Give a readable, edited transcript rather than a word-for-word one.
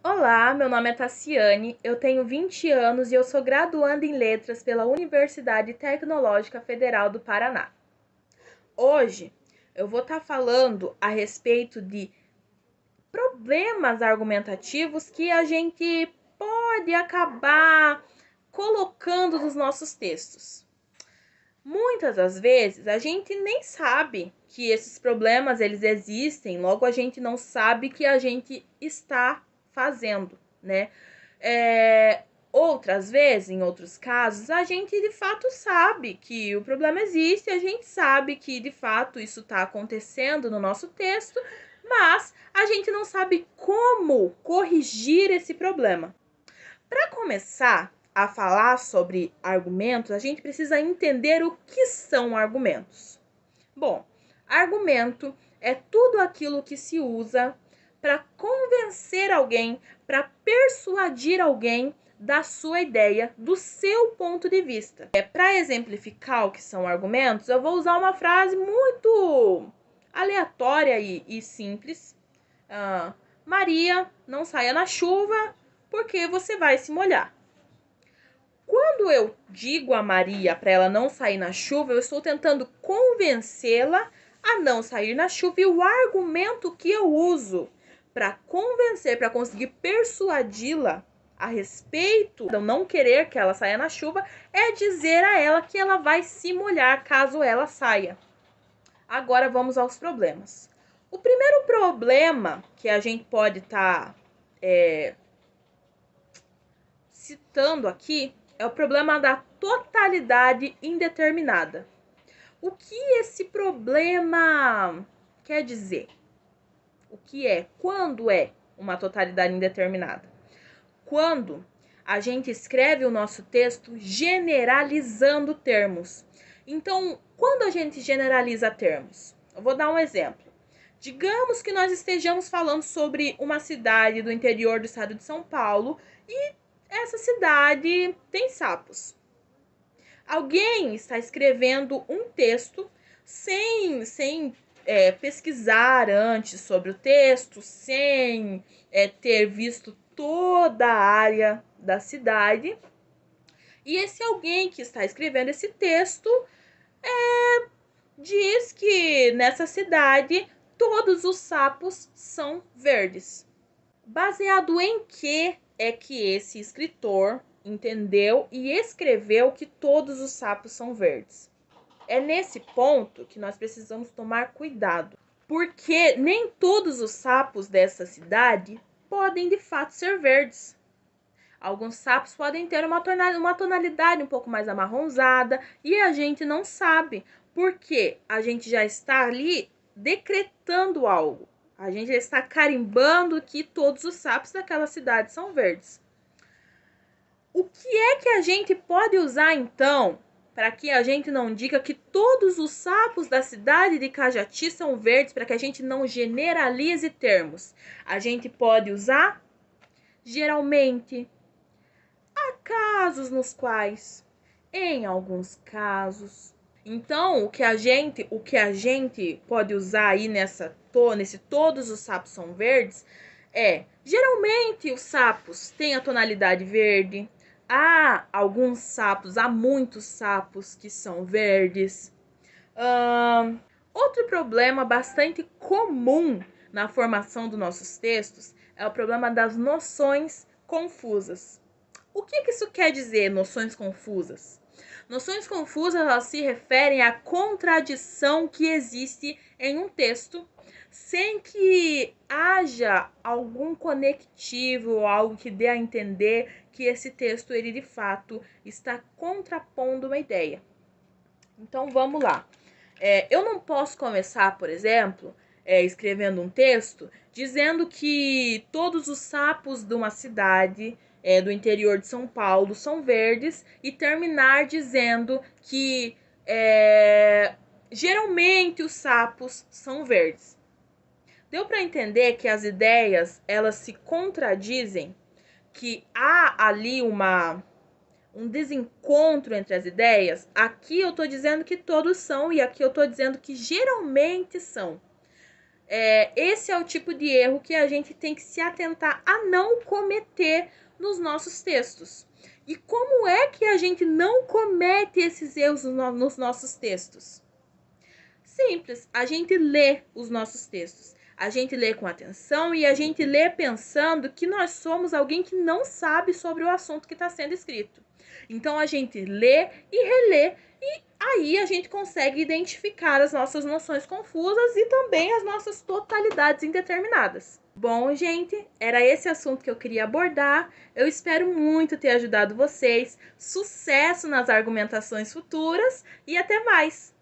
Olá, meu nome é Tassiane, eu tenho 20 anos e eu sou graduanda em Letras pela Universidade Tecnológica Federal do Paraná. Hoje eu vou estar falando a respeito de problemas argumentativos que a gente pode acabar colocando nos nossos textos. Muitas das vezes a gente nem sabe que esses problemas eles existem, logo a gente não sabe que a gente está fazendo, né? Outras vezes, em outros casos, a gente de fato sabe que o problema existe, a gente sabe que de fato isso está acontecendo no nosso texto, mas a gente não sabe como corrigir esse problema. Para começar a falar sobre argumentos, a gente precisa entender o que são argumentos. Bom, argumento é tudo aquilo que se usa para convencer alguém, para persuadir alguém da sua ideia, do seu ponto de vista. Para exemplificar o que são argumentos, eu vou usar uma frase muito aleatória e simples. Maria, não saia na chuva porque você vai se molhar. Quando eu digo a Maria para ela não sair na chuva, eu estou tentando convencê-la a não sair na chuva. E o argumento que eu uso para convencer, para conseguir persuadi-la a respeito de eu não querer que ela saia na chuva, é dizer a ela que ela vai se molhar caso ela saia. Agora vamos aos problemas. O primeiro problema que a gente pode estar citando aqui é o problema da totalidade indeterminada. O que esse problema quer dizer? O que é? Quando é uma totalidade indeterminada? Quando a gente escreve o nosso texto generalizando termos. Então, quando a gente generaliza termos, eu vou dar um exemplo. Digamos que nós estejamos falando sobre uma cidade do interior do estado de São Paulo e essa cidade tem sapos. Alguém está escrevendo um texto sem pesquisar antes sobre o texto, sem ter visto toda a área da cidade. E esse alguém que está escrevendo esse texto diz que nessa cidade todos os sapos são verdes. Baseado em que é que esse escritor entendeu e escreveu que todos os sapos são verdes? É nesse ponto que nós precisamos tomar cuidado, porque nem todos os sapos dessa cidade podem de fato ser verdes. Alguns sapos podem ter uma tonalidade um pouco mais amarronzada e a gente não sabe, porque a gente já está ali decretando algo. A gente já está carimbando que todos os sapos daquela cidade são verdes. O que é que a gente pode usar então para que a gente não diga que todos os sapos da cidade de Cajati são verdes, para que a gente não generalize termos? A gente pode usar geralmente, há casos nos quais, em alguns casos. Então, o que a gente pode usar aí nesse todos os sapos são verdes geralmente os sapos têm a tonalidade verde. Há muitos sapos que são verdes. Outro problema bastante comum na formação dos nossos textos é o problema das noções confusas. O que isso quer dizer, noções confusas? Noções confusas, elas se referem à contradição que existe em um texto sem que haja algum conectivo, algo que dê a entender que esse texto, ele de fato, está contrapondo uma ideia. Então, vamos lá. Eu não posso começar, por exemplo, escrevendo um texto dizendo que todos os sapos de uma cidade do interior de São Paulo são verdes e terminar dizendo que geralmente os sapos são verdes. Deu para entender que as ideias elas se contradizem, que há ali um desencontro entre as ideias? Aqui eu estou dizendo que todos são e aqui eu estou dizendo que geralmente são. Esse é o tipo de erro que a gente tem que se atentar a não cometer nos nossos textos. E como é que a gente não comete esses erros nos nossos textos? Simples, a gente lê os nossos textos. A gente lê com atenção e a gente lê pensando que nós somos alguém que não sabe sobre o assunto que está sendo escrito. Então a gente lê e relê e aí a gente consegue identificar as nossas noções confusas e também as nossas totalidades indeterminadas. Bom, gente, era esse assunto que eu queria abordar. Eu espero muito ter ajudado vocês. Sucesso nas argumentações futuras e até mais!